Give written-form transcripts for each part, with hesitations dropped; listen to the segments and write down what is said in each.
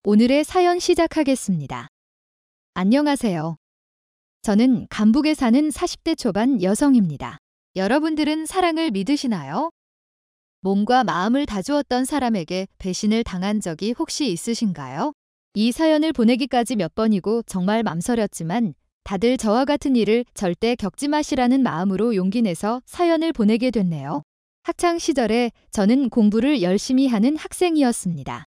오늘의 사연 시작하겠습니다. 안녕하세요. 저는 감북에 사는 40대 초반 여성입니다. 여러분들은 사랑을 믿으시나요? 몸과 마음을 다 주었던 사람에게 배신을 당한 적이 혹시 있으신가요? 이 사연을 보내기까지 몇 번이고 정말 맘서렸지만 다들 저와 같은 일을 절대 겪지 마시라는 마음으로 용기 내서 사연을 보내게 됐네요. 학창 시절에 저는 공부를 열심히 하는 학생이었습니다.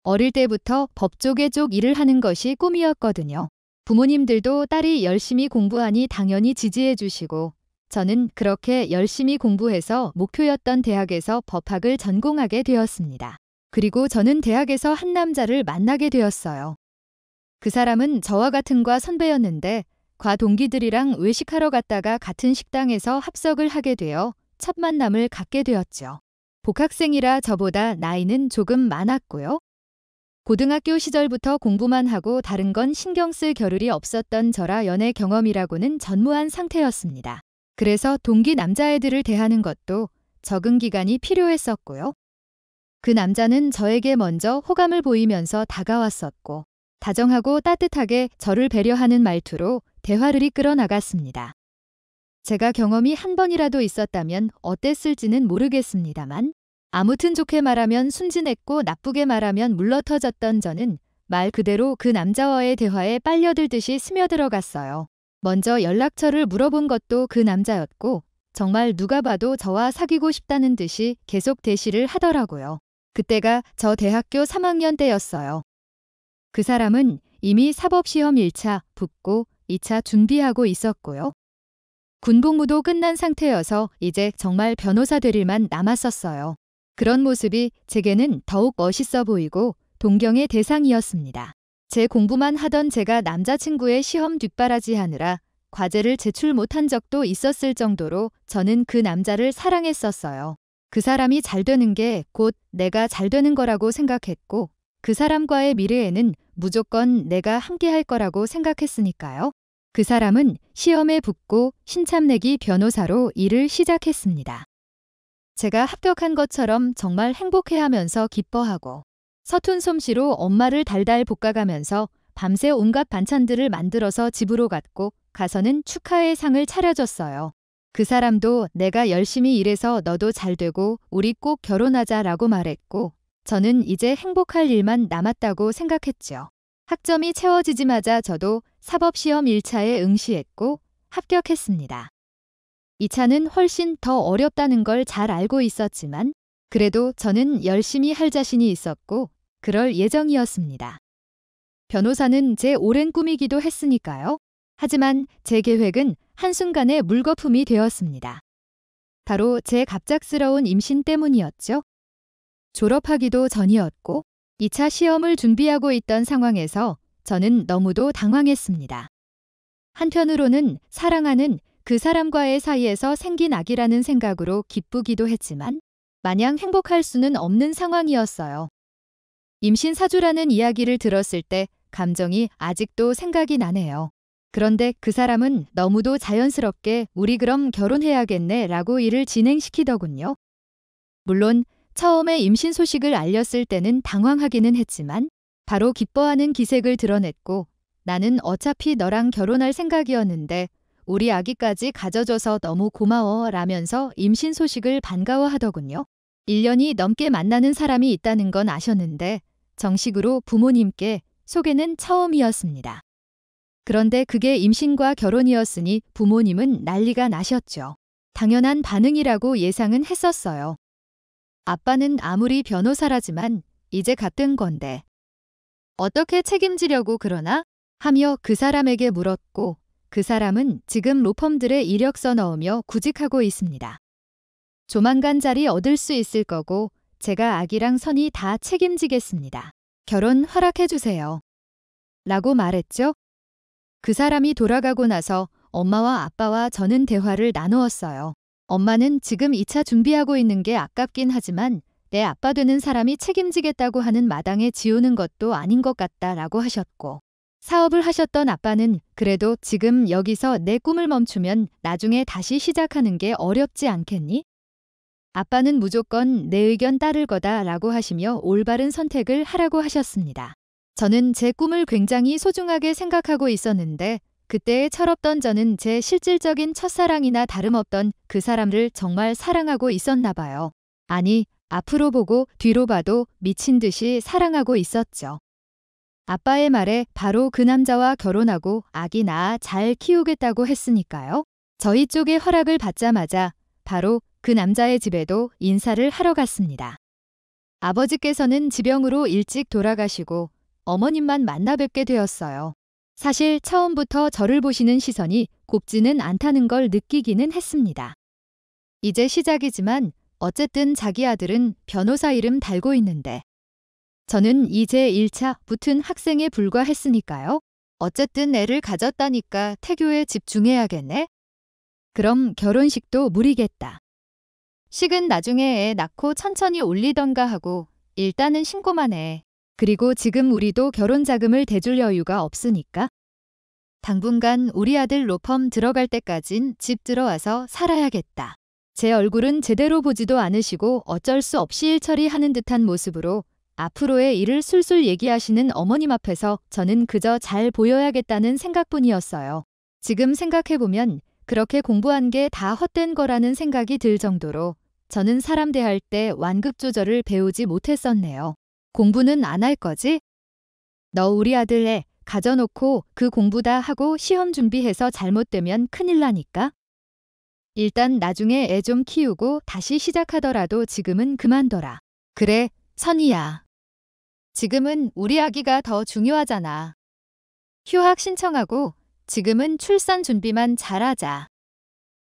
어릴 때부터 법조계 쪽 일을 하는 것이 꿈이었거든요. 부모님들도 딸이 열심히 공부하니 당연히 지지해 주시고 저는 그렇게 열심히 공부해서 목표였던 대학에서 법학을 전공하게 되었습니다. 그리고 저는 대학에서 한 남자를 만나게 되었어요. 그 사람은 저와 같은 과 선배였는데 과 동기들이랑 외식하러 갔다가 같은 식당에서 합석을 하게 되어 첫 만남을 갖게 되었죠. 복학생이라 저보다 나이는 조금 많았고요. 고등학교 시절부터 공부만 하고 다른 건 신경 쓸 겨를이 없었던 저라 연애 경험이라고는 전무한 상태였습니다. 그래서 동기 남자애들을 대하는 것도 적응 기간이 필요했었고요. 그 남자는 저에게 먼저 호감을 보이면서 다가왔었고 다정하고 따뜻하게 저를 배려하는 말투로 대화를 이끌어 나갔습니다. 제가 경험이 한 번이라도 있었다면 어땠을지는 모르겠습니다만 아무튼 좋게 말하면 순진했고 나쁘게 말하면 물러터졌던 저는 말 그대로 그 남자와의 대화에 빨려들듯이 스며들어갔어요. 먼저 연락처를 물어본 것도 그 남자였고 정말 누가 봐도 저와 사귀고 싶다는 듯이 계속 대시를 하더라고요. 그때가 저 대학교 3학년 때였어요. 그 사람은 이미 사법시험 1차 붙고 2차 준비하고 있었고요. 군복무도 끝난 상태여서 이제 정말 변호사 될 일만 남았었어요. 그런 모습이 제게는 더욱 멋있어 보이고 동경의 대상이었습니다. 제 공부만 하던 제가 남자친구의 시험 뒷바라지 하느라 과제를 제출 못한 적도 있었을 정도로 저는 그 남자를 사랑했었어요. 그 사람이 잘 되는 게 곧 내가 잘 되는 거라고 생각했고 그 사람과의 미래에는 무조건 내가 함께할 거라고 생각했으니까요. 그 사람은 시험에 붙고 신참내기 변호사로 일을 시작했습니다. 제가 합격한 것처럼 정말 행복해하면서 기뻐하고 서툰 솜씨로 엄마를 달달 볶아가면서 밤새 온갖 반찬들을 만들어서 집으로 갔고 가서는 축하의 상을 차려줬어요. 그 사람도 내가 열심히 일해서 너도 잘 되고 우리 꼭 결혼하자라고 말했고 저는 이제 행복할 일만 남았다고 생각했죠. 학점이 채워지자마자 저도 사법시험 1차에 응시했고 합격했습니다. 2차는 훨씬 더 어렵다는 걸 잘 알고 있었지만 그래도 저는 열심히 할 자신이 있었고 그럴 예정이었습니다. 변호사는 제 오랜 꿈이기도 했으니까요. 하지만 제 계획은 한순간에 물거품이 되었습니다. 바로 제 갑작스러운 임신 때문이었죠. 졸업하기도 전이었고 2차 시험을 준비하고 있던 상황에서 저는 너무도 당황했습니다. 한편으로는 사랑하는 그 사람과의 사이에서 생긴 아기라는 생각으로 기쁘기도 했지만 마냥 행복할 수는 없는 상황이었어요. 임신 사주라는 이야기를 들었을 때 감정이 아직도 생각이 나네요. 그런데 그 사람은 너무도 자연스럽게 우리 그럼 결혼해야겠네 라고 일을 진행시키더군요. 물론 처음에 임신 소식을 알렸을 때는 당황하기는 했지만 바로 기뻐하는 기색을 드러냈고 나는 어차피 너랑 결혼할 생각이었는데 우리 아기까지 가져줘서 너무 고마워 라면서 임신 소식을 반가워하더군요. 1년이 넘게 만나는 사람이 있다는 건 아셨는데 정식으로 부모님께 소개는 처음이었습니다. 그런데 그게 임신과 결혼이었으니 부모님은 난리가 나셨죠. 당연한 반응이라고 예상은 했었어요. 아빠는 아무리 변호사라지만 이제 같은 건데 어떻게 책임지려고 그러나? 하며 그 사람에게 물었고 그 사람은 지금 로펌들의 이력서 넣으며 구직하고 있습니다. 조만간 자리 얻을 수 있을 거고 제가 아기랑 선이 다 책임지겠습니다. 결혼 허락해주세요. 라고 말했죠. 그 사람이 돌아가고 나서 엄마와 아빠와 저는 대화를 나누었어요. 엄마는 지금 2차 준비하고 있는 게 아깝긴 하지만 내 아빠 되는 사람이 책임지겠다고 하는 마당에 지우는 것도 아닌 것 같다라고 하셨고 사업을 하셨던 아빠는 그래도 지금 여기서 내 꿈을 멈추면 나중에 다시 시작하는 게 어렵지 않겠니? 아빠는 무조건 내 의견 따를 거다라고 하시며 올바른 선택을 하라고 하셨습니다. 저는 제 꿈을 굉장히 소중하게 생각하고 있었는데 그때의 철없던 저는 제 실질적인 첫사랑이나 다름없던 그 사람을 정말 사랑하고 있었나 봐요. 아니, 앞으로 보고 뒤로 봐도 미친 듯이 사랑하고 있었죠. 아빠의 말에 바로 그 남자와 결혼하고 아기 낳아 잘 키우겠다고 했으니까요. 저희 쪽의 허락을 받자마자 바로 그 남자의 집에도 인사를 하러 갔습니다. 아버지께서는 지병으로 일찍 돌아가시고 어머님만 만나 뵙게 되었어요. 사실 처음부터 저를 보시는 시선이 곱지는 않다는 걸 느끼기는 했습니다. 이제 시작이지만 어쨌든 자기 아들은 변호사 이름 달고 있는데 저는 이제 1차 붙은 학생에 불과했으니까요. 어쨌든 애를 가졌다니까 태교에 집중해야겠네. 그럼 결혼식도 무리겠다. 식은 나중에 애 낳고 천천히 올리던가 하고 일단은 신고만 해. 그리고 지금 우리도 결혼 자금을 대줄 여유가 없으니까. 당분간 우리 아들 로펌 들어갈 때까진 집 들어와서 살아야겠다. 제 얼굴은 제대로 보지도 않으시고 어쩔 수 없이 일 처리하는 듯한 모습으로 앞으로의 일을 술술 얘기하시는 어머님 앞에서 저는 그저 잘 보여야겠다는 생각뿐이었어요. 지금 생각해보면 그렇게 공부한 게 다 헛된 거라는 생각이 들 정도로 저는 사람 대할 때 완급 조절을 배우지 못했었네요. 공부는 안 할 거지? 너 우리 아들 애 가져놓고 그 공부 다 하고 시험 준비해서 잘못되면 큰일 나니까. 일단 나중에 애 좀 키우고 다시 시작하더라도 지금은 그만둬라. 그래, 선이야. 지금은 우리 아기가 더 중요하잖아. 휴학 신청하고 지금은 출산 준비만 잘하자.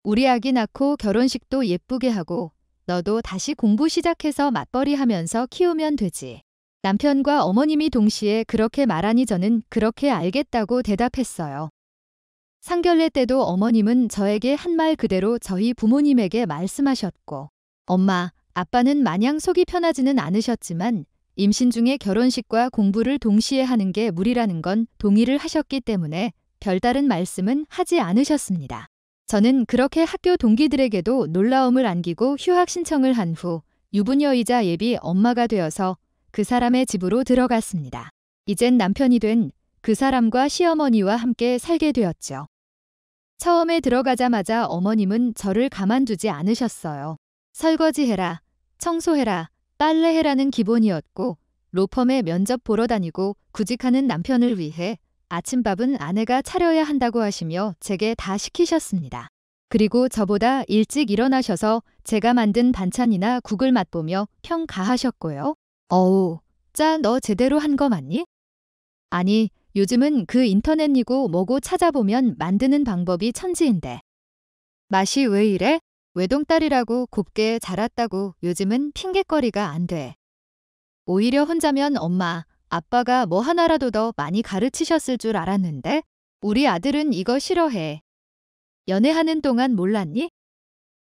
우리 아기 낳고 결혼식도 예쁘게 하고 너도 다시 공부 시작해서 맞벌이 하면서 키우면 되지. 남편과 어머님이 동시에 그렇게 말하니 저는 그렇게 알겠다고 대답했어요. 상견례 때도 어머님은 저에게 한 말 그대로 저희 부모님에게 말씀하셨고 엄마, 아빠는 마냥 속이 편하지는 않으셨지만 임신 중에 결혼식과 공부를 동시에 하는 게 무리라는 건 동의를 하셨기 때문에 별다른 말씀은 하지 않으셨습니다. 저는 그렇게 학교 동기들에게도 놀라움을 안기고 휴학 신청을 한 후 유부녀이자 예비 엄마가 되어서 그 사람의 집으로 들어갔습니다. 이젠 남편이 된 그 사람과 시어머니와 함께 살게 되었죠. 처음에 들어가자마자 어머님은 저를 가만두지 않으셨어요. 설거지해라, 청소해라, 빨래해라는 기본이었고 로펌에 면접 보러 다니고 구직하는 남편을 위해 아침밥은 아내가 차려야 한다고 하시며 제게 다 시키셨습니다. 그리고 저보다 일찍 일어나셔서 제가 만든 반찬이나 국을 맛보며 평가하셨고요. 어우, 짜 너 제대로 한 거 맞니? 아니, 요즘은 그 인터넷이고 뭐고 찾아보면 만드는 방법이 천지인데. 맛이 왜 이래? 외동딸이라고 곱게 자랐다고 요즘은 핑곗거리가 안 돼. 오히려 혼자면 엄마, 아빠가 뭐 하나라도 더 많이 가르치셨을 줄 알았는데 우리 아들은 이거 싫어해. 연애하는 동안 몰랐니?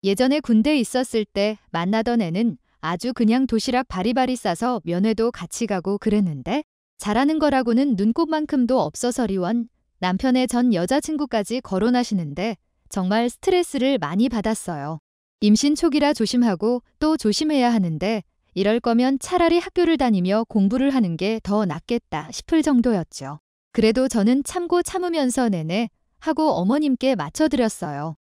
예전에 군대 있었을 때 만나던 애는 아주 그냥 도시락 바리바리 싸서 면회도 같이 가고 그랬는데 잘하는 거라고는 눈꼽만큼도 없어서리원 남편의 전 여자친구까지 거론하시는데 정말 스트레스를 많이 받았어요. 임신 초기라 조심하고 또 조심해야 하는데 이럴 거면 차라리 학교를 다니며 공부를 하는 게 더 낫겠다 싶을 정도였죠. 그래도 저는 참고 참으면서 내내 하고 어머님께 맞춰드렸어요.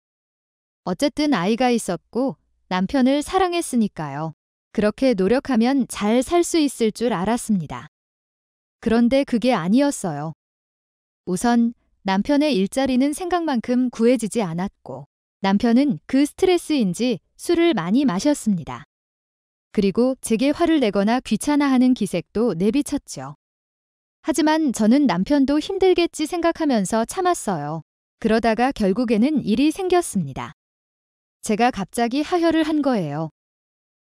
어쨌든 아이가 있었고 남편을 사랑했으니까요. 그렇게 노력하면 잘 살 수 있을 줄 알았습니다. 그런데 그게 아니었어요. 우선 남편의 일자리는 생각만큼 구해지지 않았고 남편은 그 스트레스인지 술을 많이 마셨습니다. 그리고 제게 화를 내거나 귀찮아하는 기색도 내비쳤죠. 하지만 저는 남편도 힘들겠지 생각하면서 참았어요. 그러다가 결국에는 일이 생겼습니다. 제가 갑자기 하혈을 한 거예요.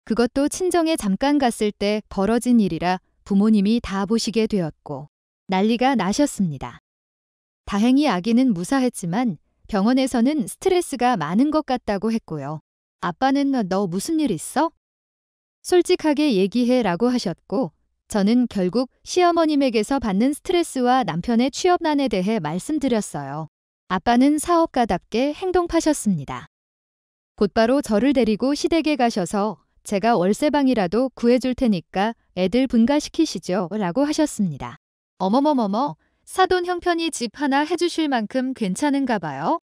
그것도 친정에 잠깐 갔을 때 벌어진 일이라 부모님이 다 보시게 되었고 난리가 나셨습니다. 다행히 아기는 무사했지만 병원에서는 스트레스가 많은 것 같다고 했고요. 아빠는 너 무슨 일 있어? 솔직하게 얘기해 라고 하셨고 저는 결국 시어머님에게서 받는 스트레스와 남편의 취업난에 대해 말씀드렸어요. 아빠는 사업가답게 행동파셨습니다. 곧바로 저를 데리고 시댁에 가셔서 제가 월세방이라도 구해줄 테니까 애들 분가시키시죠 라고 하셨습니다. 어머머머머, 사돈 형편이 집 하나 해주실 만큼 괜찮은가 봐요?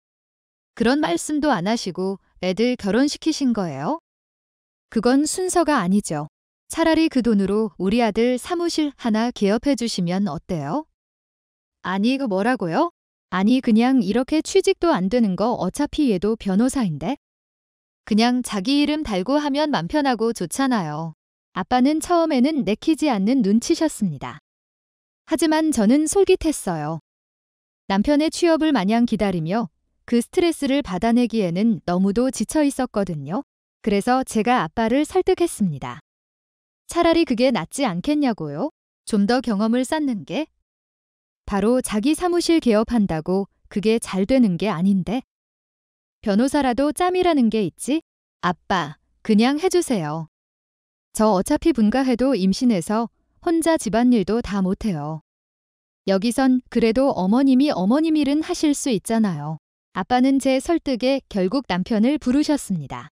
그런 말씀도 안 하시고 애들 결혼시키신 거예요? 그건 순서가 아니죠. 차라리 그 돈으로 우리 아들 사무실 하나 개업해 주시면 어때요? 아니, 그 뭐라고요? 아니, 그냥 이렇게 취직도 안 되는 거 어차피 얘도 변호사인데? 그냥 자기 이름 달고 하면 맘 편하고 좋잖아요. 아빠는 처음에는 내키지 않는 눈치셨습니다. 하지만 저는 솔깃했어요. 남편의 취업을 마냥 기다리며 그 스트레스를 받아내기에는 너무도 지쳐 있었거든요. 그래서 제가 아빠를 설득했습니다. 차라리 그게 낫지 않겠냐고요? 좀 더 경험을 쌓는 게? 바로 자기 사무실 개업한다고 그게 잘 되는 게 아닌데? 변호사라도 짬이라는 게 있지? 아빠, 그냥 해주세요. 저 어차피 분가해도 임신해서 혼자 집안일도 다 못해요. 여기선 그래도 어머님이 어머님 일은 하실 수 있잖아요. 아빠는 제 설득에 결국 남편을 부르셨습니다.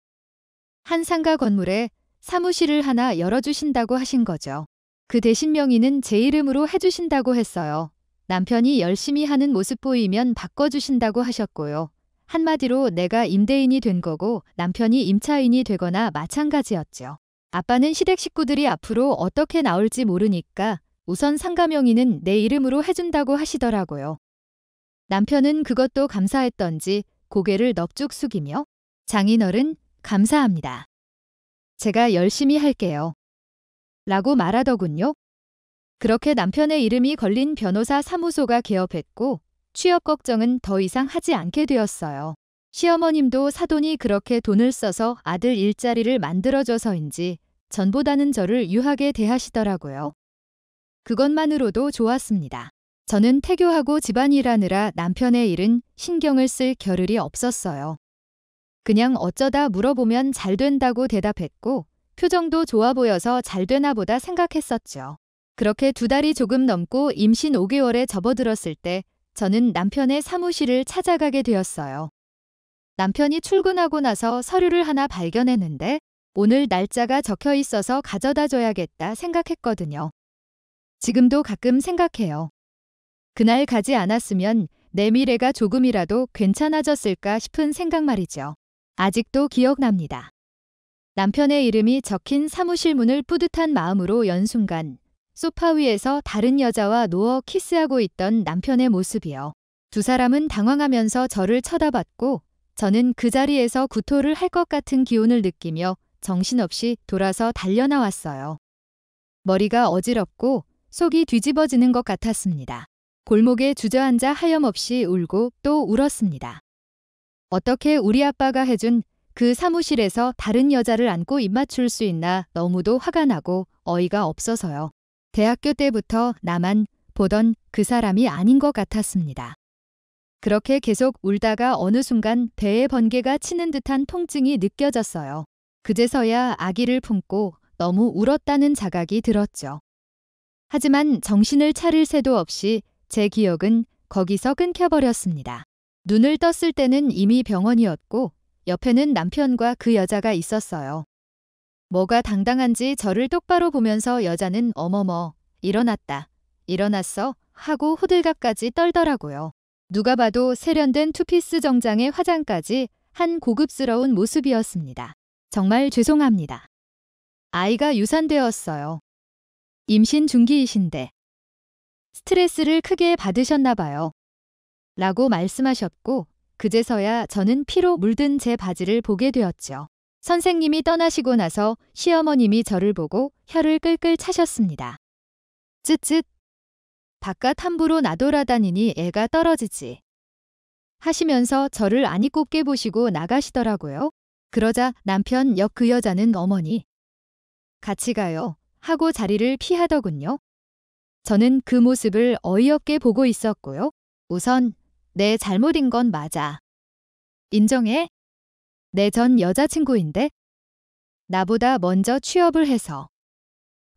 한 상가 건물에 사무실을 하나 열어주신다고 하신 거죠. 그 대신 명의는 제 이름으로 해주신다고 했어요. 남편이 열심히 하는 모습 보이면 바꿔주신다고 하셨고요. 한마디로 내가 임대인이 된 거고 남편이 임차인이 되거나 마찬가지였죠. 아빠는 시댁 식구들이 앞으로 어떻게 나올지 모르니까 우선 상가 명의는 내 이름으로 해준다고 하시더라고요. 남편은 그것도 감사했던지 고개를 넙죽 숙이며 장인어른, 감사합니다. 제가 열심히 할게요. 라고 말하더군요. 그렇게 남편의 이름이 걸린 변호사 사무소가 개업했고 취업 걱정은 더 이상 하지 않게 되었어요. 시어머님도 사돈이 그렇게 돈을 써서 아들 일자리를 만들어줘서인지 전보다는 저를 유하게 대하시더라고요. 그것만으로도 좋았습니다. 저는 태교하고 집안일하느라 남편의 일은 신경을 쓸 겨를이 없었어요. 그냥 어쩌다 물어보면 잘 된다고 대답했고 표정도 좋아 보여서 잘 되나 보다 생각했었죠. 그렇게 2달이 조금 넘고 임신 5개월에 접어들었을 때 저는 남편의 사무실을 찾아가게 되었어요. 남편이 출근하고 나서 서류를 하나 발견했는데 오늘 날짜가 적혀 있어서 가져다 줘야겠다 생각했거든요. 지금도 가끔 생각해요. 그날 가지 않았으면 내 미래가 조금이라도 괜찮아졌을까 싶은 생각 말이죠. 아직도 기억납니다. 남편의 이름이 적힌 사무실 문을 뿌듯한 마음으로 연 순간 소파 위에서 다른 여자와 누워 키스하고 있던 남편의 모습이요. 2 사람은 당황하면서 저를 쳐다봤고 저는 그 자리에서 구토를 할 것 같은 기운을 느끼며 정신없이 돌아서 달려나왔어요. 머리가 어지럽고 속이 뒤집어지는 것 같았습니다. 골목에 주저앉아 하염없이 울고 또 울었습니다. 어떻게 우리 아빠가 해준 그 사무실에서 다른 여자를 안고 입맞출 수 있나 너무도 화가 나고 어이가 없어서요. 대학교 때부터 나만 보던 그 사람이 아닌 것 같았습니다. 그렇게 계속 울다가 어느 순간 배에 번개가 치는 듯한 통증이 느껴졌어요. 그제서야 아기를 품고 너무 울었다는 자각이 들었죠. 하지만 정신을 차릴 새도 없이 제 기억은 거기서 끊겨버렸습니다. 눈을 떴을 때는 이미 병원이었고 옆에는 남편과 그 여자가 있었어요. 뭐가 당당한지 저를 똑바로 보면서 여자는 어머머, 일어났다, 일어났어 하고 호들갑까지 떨더라고요. 누가 봐도 세련된 투피스 정장에 화장까지 한 고급스러운 모습이었습니다. 정말 죄송합니다. 아이가 유산되었어요. 임신 중기이신데 스트레스를 크게 받으셨나 봐요. 라고 말씀하셨고 그제서야 저는 피로 물든 제 바지를 보게 되었죠. 선생님이 떠나시고 나서 시어머님이 저를 보고 혀를 끌끌 차셨습니다. 쯧쯧. 바깥 함부로 나돌아다니니 애가 떨어지지. 하시면서 저를 아니꼽게 보시고 나가시더라고요. 그러자 남편 옆 그 여자는 어머니. 같이 가요. 하고 자리를 피하더군요. 저는 그 모습을 어이없게 보고 있었고요. 우선 내 잘못인 건 맞아. 인정해? 내 전 여자친구인데? 나보다 먼저 취업을 해서.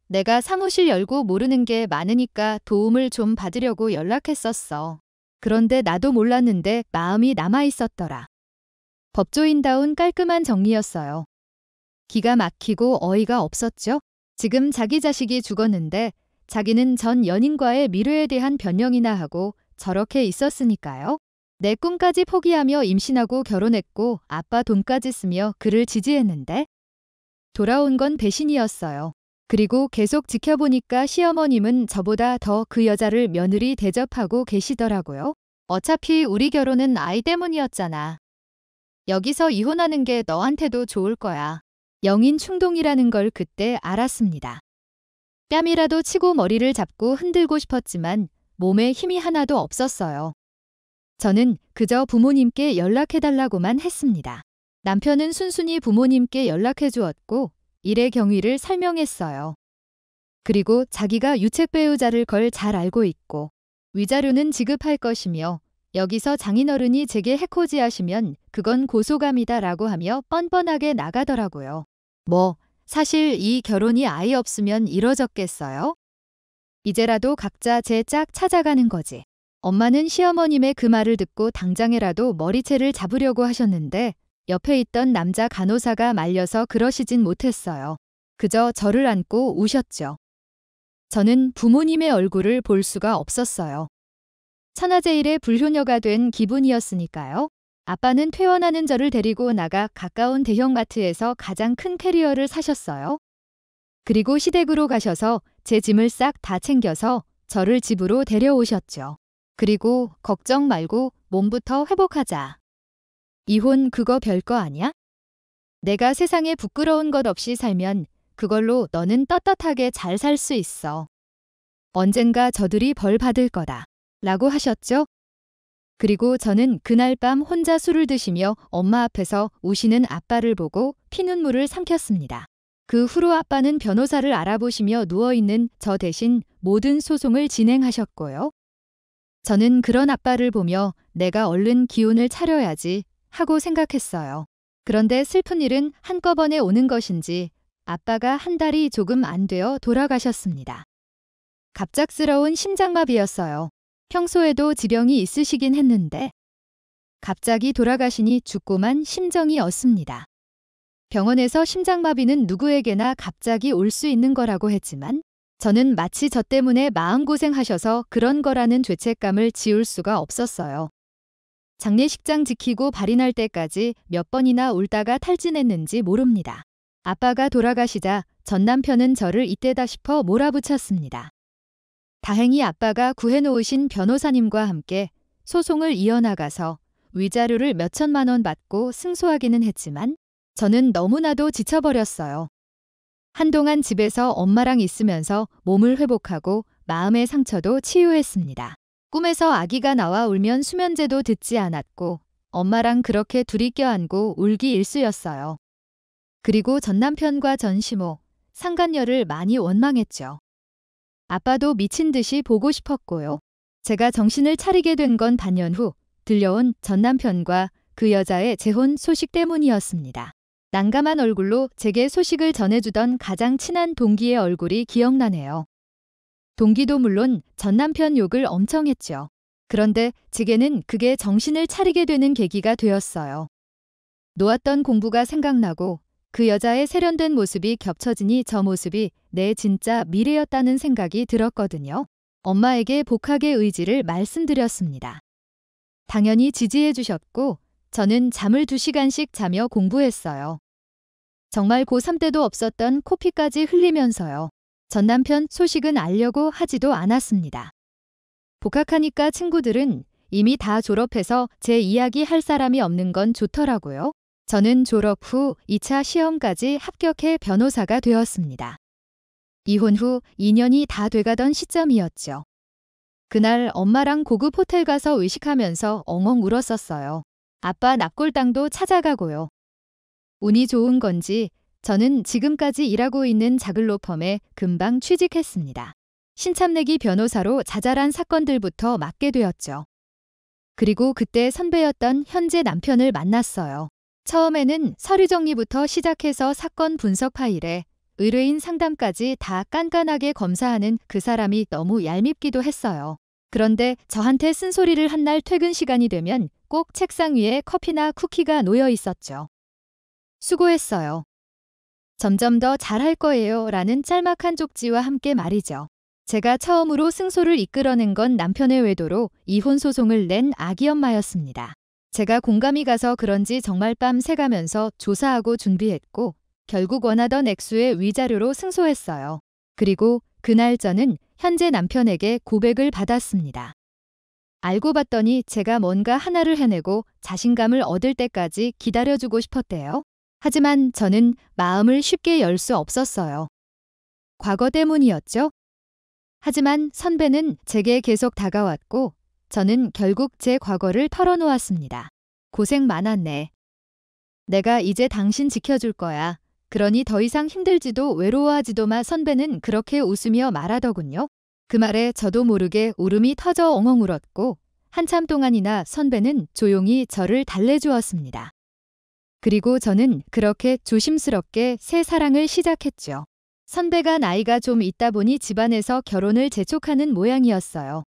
내가 사무실 열고 모르는 게 많으니까 도움을 좀 받으려고 연락했었어. 그런데 나도 몰랐는데 마음이 남아있었더라. 법조인다운 깔끔한 정리였어요. 기가 막히고 어이가 없었죠? 지금 자기 자식이 죽었는데 자기는 전 연인과의 미래에 대한 변명이나 하고 저렇게 있었으니까요. 내 꿈까지 포기하며 임신하고 결혼했고 아빠 돈까지 쓰며 그를 지지했는데 돌아온 건 배신이었어요. 그리고 계속 지켜보니까 시어머님은 저보다 더 그 여자를 며느리 대접하고 계시더라고요. 어차피 우리 결혼은 아이 때문이었잖아. 여기서 이혼하는 게 너한테도 좋을 거야. 영인 충동이라는 걸 그때 알았습니다. 뺨이라도 치고 머리를 잡고 흔들고 싶었지만 몸에 힘이 하나도 없었어요. 저는 그저 부모님께 연락해달라고만 했습니다. 남편은 순순히 부모님께 연락해 주었고 일의 경위를 설명했어요. 그리고 자기가 유책 배우자를 걸 잘 알고 있고 위자료는 지급할 것이며 여기서 장인어른이 제게 해코지하시면 그건 고소감이다 라고 하며 뻔뻔하게 나가더라고요. 사실 이 결혼이 아이 없으면 이뤄졌겠어요? 이제라도 각자 제 짝 찾아가는 거지. 엄마는 시어머님의 그 말을 듣고 당장에라도 머리채를 잡으려고 하셨는데 옆에 있던 남자 간호사가 말려서 그러시진 못했어요. 그저 저를 안고 우셨죠. 저는 부모님의 얼굴을 볼 수가 없었어요. 천하제일의 불효녀가 된 기분이었으니까요. 아빠는 퇴원하는 저를 데리고 나가 가까운 대형마트에서 가장 큰 캐리어를 사셨어요. 그리고 시댁으로 가셔서 제 짐을 싹 다 챙겨서 저를 집으로 데려오셨죠. 그리고 걱정 말고 몸부터 회복하자. 이혼 그거 별거 아니야? 내가 세상에 부끄러운 것 없이 살면 그걸로 너는 떳떳하게 잘 살 수 있어. 언젠가 저들이 벌 받을 거다. 라고 하셨죠? 그리고 저는 그날 밤 혼자 술을 드시며 엄마 앞에서 우시는 아빠를 보고 피눈물을 삼켰습니다. 그 후로 아빠는 변호사를 알아보시며 누워있는 저 대신 모든 소송을 진행하셨고요. 저는 그런 아빠를 보며 내가 얼른 기운을 차려야지 하고 생각했어요. 그런데 슬픈 일은 한꺼번에 오는 것인지 아빠가 한 달이 조금 안 되어 돌아가셨습니다. 갑작스러운 심장마비였어요. 평소에도 지병이 있으시긴 했는데 갑자기 돌아가시니 죽고만 심정이 얻습니다. 병원에서 심장마비는 누구에게나 갑자기 올 수 있는 거라고 했지만 저는 마치 저 때문에 마음고생하셔서 그런 거라는 죄책감을 지울 수가 없었어요. 장례식장 지키고 발이 날 때까지 몇 번이나 울다가 탈진했는지 모릅니다. 아빠가 돌아가시자 전 남편은 저를 이때다 싶어 몰아붙였습니다. 다행히 아빠가 구해놓으신 변호사님과 함께 소송을 이어나가서 위자료를 몇천만 원 받고 승소하기는 했지만 저는 너무나도 지쳐버렸어요. 한동안 집에서 엄마랑 있으면서 몸을 회복하고 마음의 상처도 치유했습니다. 꿈에서 아기가 나와 울면 수면제도 듣지 않았고 엄마랑 그렇게 둘이 껴안고 울기 일쑤였어요. 그리고 전 남편과 전 시모, 상간녀를 많이 원망했죠. 아빠도 미친 듯이 보고 싶었고요. 제가 정신을 차리게 된 건 반년 후 들려온 전 남편과 그 여자의 재혼 소식 때문이었습니다. 난감한 얼굴로 제게 소식을 전해주던 가장 친한 동기의 얼굴이 기억나네요. 동기도 물론 전 남편 욕을 엄청 했죠. 그런데 제게는 그게 정신을 차리게 되는 계기가 되었어요. 놓았던 공부가 생각나고 그 여자의 세련된 모습이 겹쳐지니 저 모습이 내 진짜 미래였다는 생각이 들었거든요. 엄마에게 복학의 의지를 말씀드렸습니다. 당연히 지지해 주셨고 저는 잠을 2시간씩 자며 공부했어요. 정말 고3 때도 없었던 코피까지 흘리면서요. 전 남편 소식은 알려고 하지도 않았습니다. 복학하니까 친구들은 이미 다 졸업해서 제 이야기 할 사람이 없는 건 좋더라고요. 저는 졸업 후 2차 시험까지 합격해 변호사가 되었습니다. 이혼 후 2년이 다 돼가던 시점이었죠. 그날 엄마랑 고급 호텔 가서 외식하면서 엉엉 울었었어요. 아빠 납골당도 찾아가고요. 운이 좋은 건지 저는 지금까지 일하고 있는 자글로펌에 금방 취직했습니다. 신참내기 변호사로 자잘한 사건들부터 맡게 되었죠. 그리고 그때 선배였던 현재 남편을 만났어요. 처음에는 서류 정리부터 시작해서 사건 분석 파일에 의뢰인 상담까지 다 깐깐하게 검사하는 그 사람이 너무 얄밉기도 했어요. 그런데 저한테 쓴소리를 한 날 퇴근 시간이 되면 꼭 책상 위에 커피나 쿠키가 놓여 있었죠. 수고했어요. 점점 더 잘할 거예요 라는 짤막한 쪽지와 함께 말이죠. 제가 처음으로 승소를 이끌어낸 건 남편의 외도로 이혼 소송을 낸 아기 엄마였습니다. 제가 공감이 가서 그런지 정말 밤 새가면서 조사하고 준비했고 결국 원하던 액수의 위자료로 승소했어요. 그리고 그날 저는 현재 남편에게 고백을 받았습니다. 알고 봤더니 제가 뭔가 하나를 해내고 자신감을 얻을 때까지 기다려주고 싶었대요. 하지만 저는 마음을 쉽게 열 수 없었어요. 과거 때문이었죠. 하지만 선배는 제게 계속 다가왔고 저는 결국 제 과거를 털어놓았습니다. 고생 많았네. 내가 이제 당신 지켜줄 거야. 그러니 더 이상 힘들지도 외로워하지도 마. 선배는 그렇게 웃으며 말하더군요. 그 말에 저도 모르게 울음이 터져 엉엉 울었고 한참 동안이나 선배는 조용히 저를 달래주었습니다. 그리고 저는 그렇게 조심스럽게 새 사랑을 시작했죠. 선배가 나이가 좀 있다 보니 집안에서 결혼을 재촉하는 모양이었어요.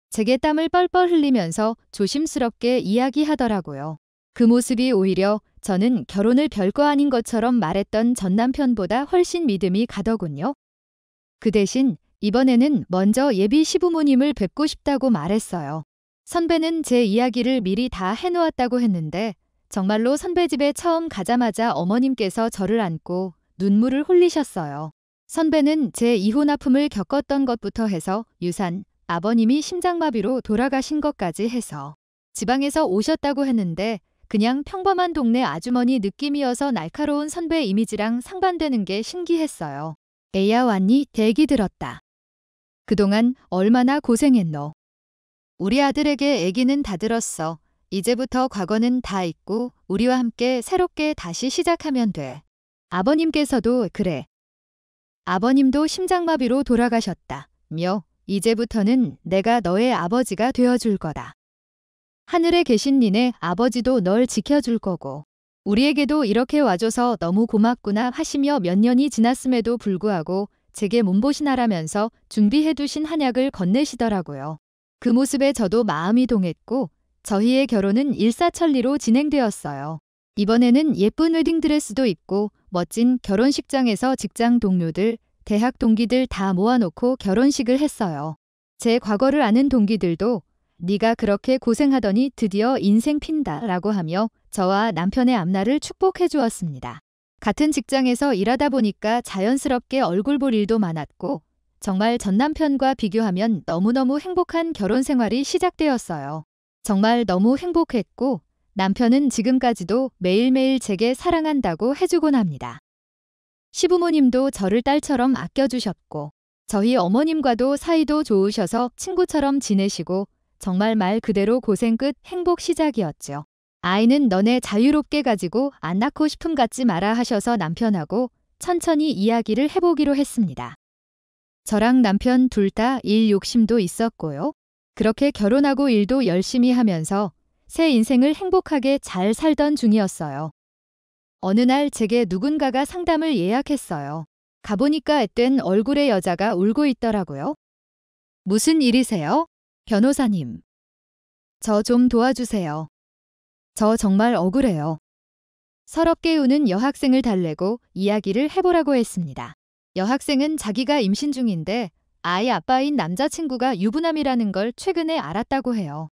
제게 땀을 뻘뻘 흘리면서 조심스럽게 이야기하더라고요. 그 모습이 오히려 저는 결혼을 별거 아닌 것처럼 말했던 전 남편보다 훨씬 믿음이 가더군요. 그 대신 이번에는 먼저 예비 시부모님을 뵙고 싶다고 말했어요. 선배는 제 이야기를 미리 다 해놓았다고 했는데 정말로 선배 집에 처음 가자마자 어머님께서 저를 안고 눈물을 흘리셨어요. 선배는 제 이혼 아픔을 겪었던 것부터 해서 유산, 아버님이 심장마비로 돌아가신 것까지 해서 지방에서 오셨다고 했는데 그냥 평범한 동네 아주머니 느낌이어서 날카로운 선배 이미지랑 상반되는 게 신기했어요. 에야 왔니? 대기 들었다. 그동안 얼마나 고생했노. 우리 아들에게 애기는 다 들었어. 이제부터 과거는 다 잊고 우리와 함께 새롭게 다시 시작하면 돼. 아버님께서도 그래. 아버님도 심장마비로 돌아가셨다. 이제부터는 내가 너의 아버지가 되어줄 거다. 하늘에 계신 니네 아버지도 널 지켜줄 거고 우리에게도 이렇게 와줘서 너무 고맙구나 하시며 몇 년이 지났음에도 불구하고 제게 몸보신하라면서 준비해두신 한약을 건네시더라고요. 그 모습에 저도 마음이 동했고 저희의 결혼은 일사천리로 진행되었어요. 이번에는 예쁜 웨딩드레스도 입고 멋진 결혼식장에서 직장 동료들, 대학 동기들 다 모아놓고 결혼식을 했어요. 제 과거를 아는 동기들도 네가 그렇게 고생하더니 드디어 인생 핀다 라고 하며 저와 남편의 앞날을 축복해 주었습니다. 같은 직장에서 일하다 보니까 자연스럽게 얼굴 볼 일도 많았고 정말 전 남편과 비교하면 너무너무 행복한 결혼 생활이 시작되었어요. 정말 너무 행복했고 남편은 지금까지도 매일매일 제게 사랑한다고 해주곤 합니다. 시부모님도 저를 딸처럼 아껴주셨고 저희 어머님과도 사이도 좋으셔서 친구처럼 지내시고 정말 말 그대로 고생 끝 행복 시작이었죠. 아이는 너네 자유롭게 가지고 안 낳고 싶음 갖지 마라 하셔서 남편하고 천천히 이야기를 해보기로 했습니다. 저랑 남편 둘 다 일 욕심도 있었고요. 그렇게 결혼하고 일도 열심히 하면서 새 인생을 행복하게 잘 살던 중이었어요. 어느 날 제게 누군가가 상담을 예약했어요. 가보니까 앳된 얼굴의 여자가 울고 있더라고요. 무슨 일이세요? 변호사님. 저 좀 도와주세요. 저 정말 억울해요. 서럽게 우는 여학생을 달래고 이야기를 해보라고 했습니다. 여학생은 자기가 임신 중인데 아이 아빠인 남자친구가 유부남이라는 걸 최근에 알았다고 해요.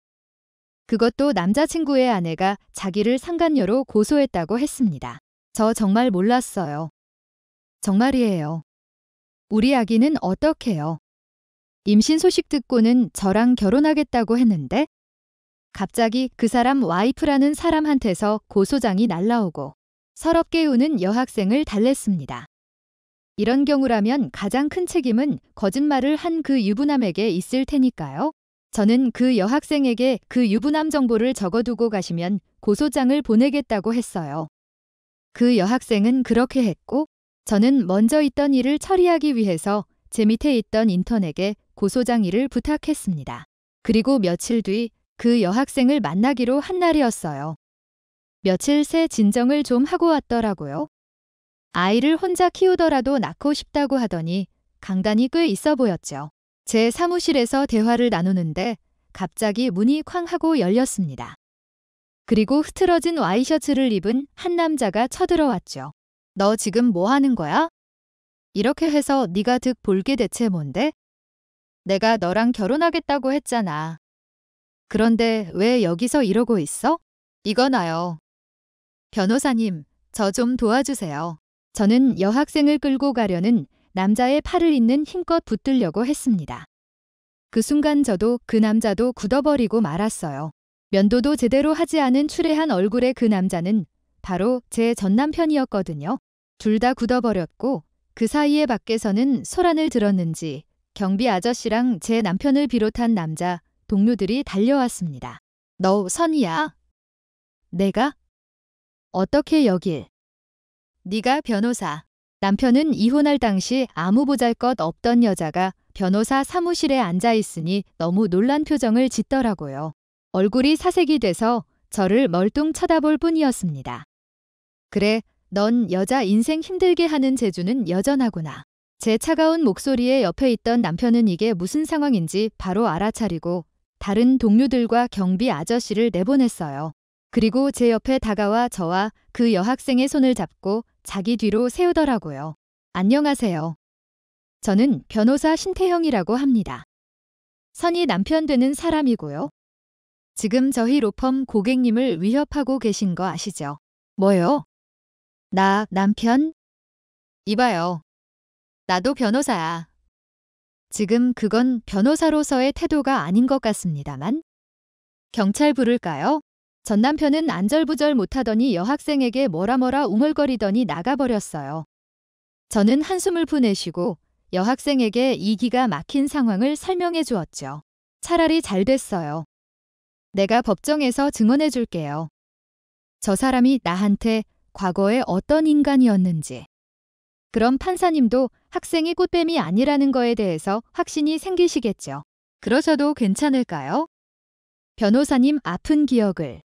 그것도 남자친구의 아내가 자기를 상간녀로 고소했다고 했습니다. 저 정말 몰랐어요. 정말이에요. 우리 아기는 어떡해요? 임신 소식 듣고는 저랑 결혼하겠다고 했는데 갑자기 그 사람 와이프라는 사람한테서 고소장이 날라오고 서럽게 우는 여학생을 달랬습니다. 이런 경우라면 가장 큰 책임은 거짓말을 한 그 유부남에게 있을 테니까요. 저는 그 여학생에게 그 유부남 정보를 적어두고 가시면 고소장을 보내겠다고 했어요. 그 여학생은 그렇게 했고 저는 먼저 있던 일을 처리하기 위해서 제 밑에 있던 인턴에게 고소장 일을 부탁했습니다. 그리고 며칠 뒤 그 여학생을 만나기로 한 날이었어요. 며칠 새 진정을 좀 하고 왔더라고요. 아이를 혼자 키우더라도 낳고 싶다고 하더니 강단이 꽤 있어 보였죠. 제 사무실에서 대화를 나누는데 갑자기 문이 쾅 하고 열렸습니다. 그리고 흐트러진 와이셔츠를 입은 한 남자가 쳐들어왔죠. 너 지금 뭐 하는 거야? 이렇게 해서 네가 득 볼 게 대체 뭔데? 내가 너랑 결혼하겠다고 했잖아. 그런데 왜 여기서 이러고 있어? 이거나요. 변호사님, 저 좀 도와주세요. 저는 여학생을 끌고 가려는 남자의 팔을 잇는 힘껏 붙들려고 했습니다. 그 순간 저도 그 남자도 굳어버리고 말았어요. 면도도 제대로 하지 않은 추레한 얼굴의 그 남자는 바로 제 전남편이었거든요. 둘 다 굳어버렸고 그 사이에 밖에서는 소란을 들었는지 경비 아저씨랑 제 남편을 비롯한 남자, 동료들이 달려왔습니다. 너 선이야? 내가? 어떻게 여길? 네가 변호사. 남편은 이혼할 당시 아무 보잘것 없던 여자가 변호사 사무실에 앉아 있으니 너무 놀란 표정을 짓더라고요. 얼굴이 사색이 돼서 저를 멀뚱 쳐다볼 뿐이었습니다. 그래, 넌 여자 인생 힘들게 하는 재주는 여전하구나. 제 차가운 목소리에 옆에 있던 남편은 이게 무슨 상황인지 바로 알아차리고 다른 동료들과 경비 아저씨를 내보냈어요. 그리고 제 옆에 다가와 저와 그 여학생의 손을 잡고 자기 뒤로 세우더라고요. 안녕하세요. 저는 변호사 신태형이라고 합니다. 선이 남편 되는 사람이고요. 지금 저희 로펌 고객님을 위협하고 계신 거 아시죠? 뭐요? 나 남편? 이봐요. 나도 변호사야. 지금 그건 변호사로서의 태도가 아닌 것 같습니다만. 경찰 부를까요? 전 남편은 안절부절 못하더니 여학생에게 뭐라 웅얼거리더니 나가버렸어요. 저는 한숨을 푸내쉬고 여학생에게 이 기가 막힌 상황을 설명해 주었죠. 차라리 잘 됐어요. 내가 법정에서 증언해 줄게요. 저 사람이 나한테 과거에 어떤 인간이었는지. 그럼 판사님도 학생이 꽃뱀이 아니라는 거에 대해서 확신이 생기시겠죠. 그러셔도 괜찮을까요? 변호사님 아픈 기억을.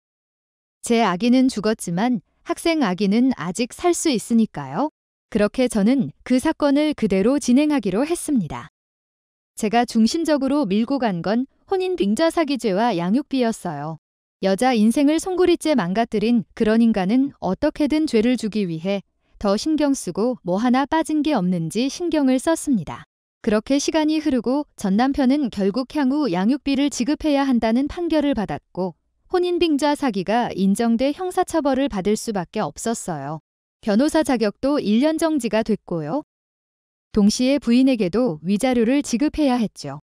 제 아기는 죽었지만 학생 아기는 아직 살 수 있으니까요. 그렇게 저는 그 사건을 그대로 진행하기로 했습니다. 제가 중심적으로 밀고 간 건 혼인 빙자 사기죄와 양육비였어요. 여자 인생을 송구리째 망가뜨린 그런 인간은 어떻게든 죄를 주기 위해 더 신경 쓰고 뭐 하나 빠진 게 없는지 신경을 썼습니다. 그렇게 시간이 흐르고 전 남편은 결국 향후 양육비를 지급해야 한다는 판결을 받았고 혼인빙자 사기가 인정돼 형사처벌을 받을 수밖에 없었어요. 변호사 자격도 1년 정지가 됐고요. 동시에 부인에게도 위자료를 지급해야 했죠.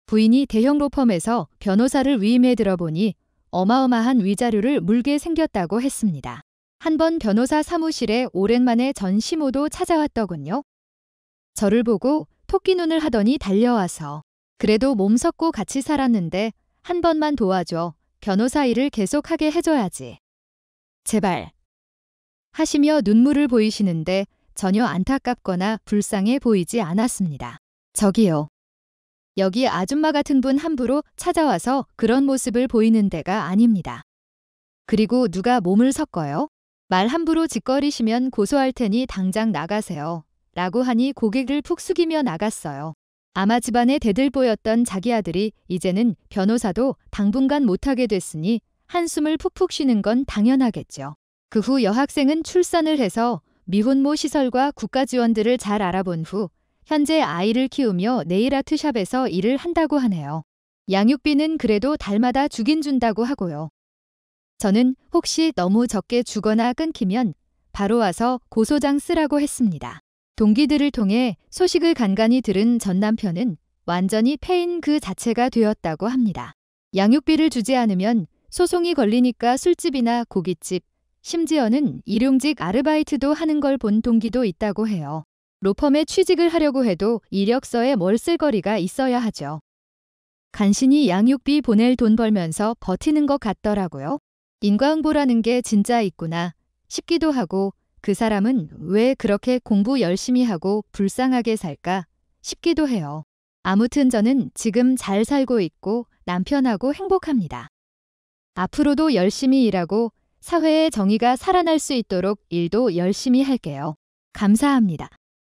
부인이 대형 로펌에서 변호사를 위임해 들어보니 어마어마한 위자료를 물게 생겼다고 했습니다. 한 번 변호사 사무실에 오랜만에 전 시모도 찾아왔더군요. 저를 보고 토끼 눈을 하더니 달려와서 그래도 몸 섞고 같이 살았는데 한 번만 도와줘. 변호사 일을 계속하게 해줘야지. 제발. 하시며 눈물을 보이시는데 전혀 안타깝거나 불쌍해 보이지 않았습니다. 저기요. 여기 아줌마 같은 분 함부로 찾아와서 그런 모습을 보이는 데가 아닙니다. 그리고 누가 몸을 섞어요? 말 함부로 짓거리시면 고소할 테니 당장 나가세요. 라고 하니 고개를 푹 숙이며 나갔어요. 아마 집안에 대들보였던 자기 아들이 이제는 변호사도 당분간 못하게 됐으니 한숨을 푹푹 쉬는 건 당연하겠죠. 그 후 여학생은 출산을 해서 미혼모 시설과 국가 지원들을 잘 알아본 후 현재 아이를 키우며 네일 아트샵에서 일을 한다고 하네요. 양육비는 그래도 달마다 주긴 준다고 하고요. 저는 혹시 너무 적게 주거나 끊기면 바로 와서 고소장 쓰라고 했습니다. 동기들을 통해 소식을 간간히 들은 전 남편은 완전히 패인 그 자체가 되었다고 합니다. 양육비를 주지 않으면 소송이 걸리니까 술집이나 고깃집, 심지어는 일용직 아르바이트도 하는 걸 본 동기도 있다고 해요. 로펌에 취직을 하려고 해도 이력서에 뭘 쓸 거리가 있어야 하죠. 간신히 양육비 보낼 돈 벌면서 버티는 것 같더라고요. 인과응보라는 게 진짜 있구나 싶기도 하고 그 사람은 왜 그렇게 공부 열심히 하고 불쌍하게 살까 싶기도 해요. 아무튼 저는 지금 잘 살고 있고 남편하고 행복합니다. 앞으로도 열심히 일하고 사회의 정의가 살아날 수 있도록 일도 열심히 할게요. 감사합니다.